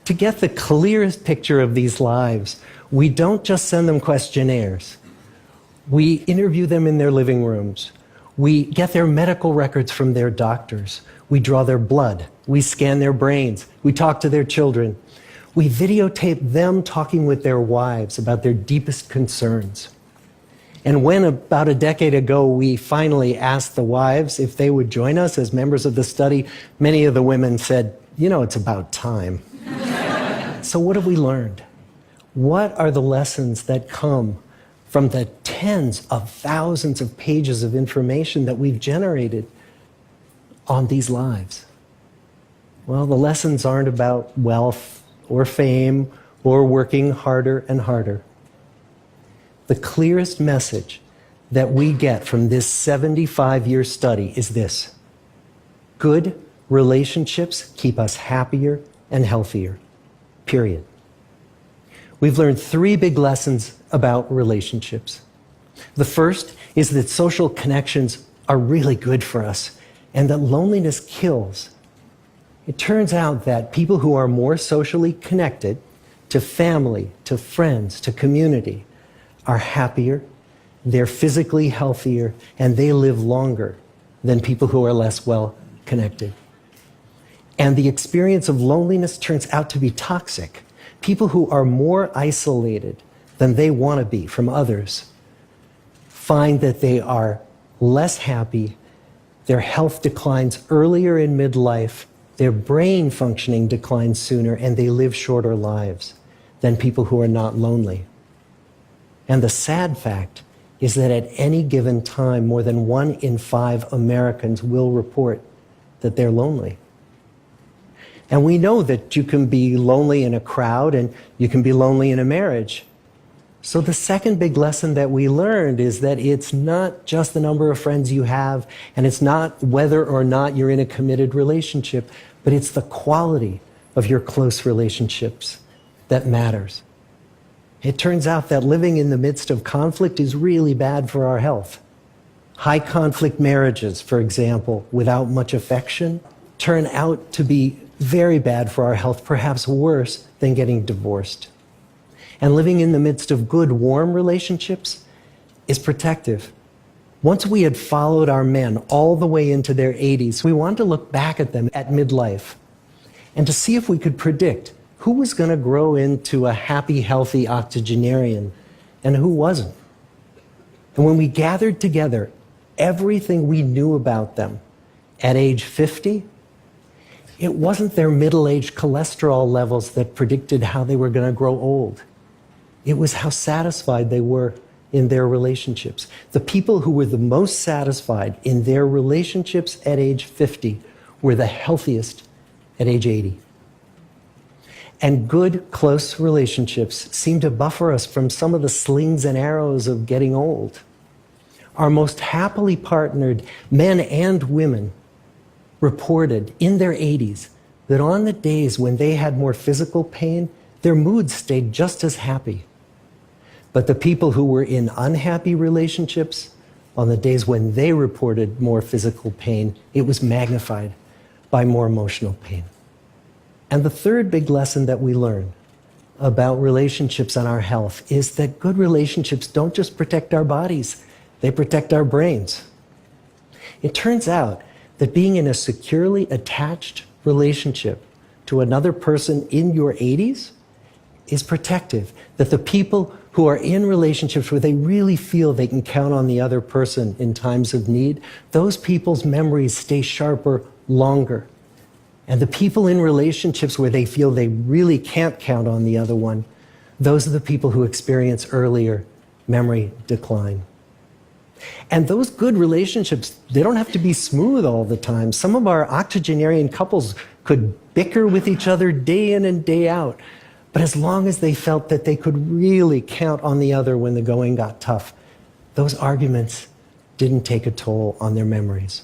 To get the clearest picture of these lives, we don't just send them questionnaires. We interview them in their living rooms. We get their medical records from their doctors. We draw their blood. We scan their brains. We talk to their children. We videotape them talking with their wives about their deepest concerns. And when, about a decade ago, we finally asked the wives if they would join us as members of the study, many of the women said, "You know, it's about time." So what have we learned? What are the lessons that come from the tens of thousands of pages of information that we've generated on these lives? Well, the lessons aren't about wealth or fame or working harder and harder. The clearest message that we get from this 75-year study is this: good relationships keep us happier and healthier, period. We've learned 3 big lessons about relationships. The first is that social connections are really good for us and that loneliness kills. It turns out that people who are more socially connected to family, to friends, to community are happier, they're physically healthier, and they live longer than people who are less well connected. And the experience of loneliness turns out to be toxic. People who are more isolated than they want to be from others find that they are less happy, their health declines earlier in midlife, their brain functioning declines sooner, and they live shorter lives than people who are not lonely. And the sad fact is that at any given time, more than 1 in 5 Americans will report that they're lonely. And we know that you can be lonely in a crowd and you can be lonely in a marriage. So the second big lesson that we learned is that it's not just the number of friends you have, and it's not whether or not you're in a committed relationship, but it's the quality of your close relationships that matters. It turns out that living in the midst of conflict is really bad for our health. High conflict marriages, for example, without much affection, turn out to be very bad for our health, perhaps worse than getting divorced. And living in the midst of good, warm relationships is protective. Once we had followed our men all the way into their 80s, we wanted to look back at them at midlife and to see if we could predict who was going to grow into a happy, healthy octogenarian and who wasn't. And when we gathered together everything we knew about them at age 50, it wasn't their middle-aged cholesterol levels that predicted how they were going to grow old. It was how satisfied they were in their relationships. The people who were the most satisfied in their relationships at age 50 were the healthiest at age 80. And good, close relationships seem to buffer us from some of the slings and arrows of getting old. Our most happily partnered men and women reported in their 80s that on the days when they had more physical pain, their moods stayed just as happy. But the people who were in unhappy relationships, on the days when they reported more physical pain, it was magnified by more emotional pain. And the third big lesson that we learn about relationships and our health is that good relationships don't just protect our bodies, they protect our brains. It turns out that being in a securely attached relationship to another person in your 80s is protective. That the people who are in relationships where they really feel they can count on the other person in times of need, those people's memories stay sharper longer. And the people in relationships where they feel they really can't count on the other one, those are the people who experience earlier memory decline. And those good relationships, they don't have to be smooth all the time. Some of our octogenarian couples could bicker with each other day in and day out. But as long as they felt that they could really count on the other when the going got tough, those arguments didn't take a toll on their memories.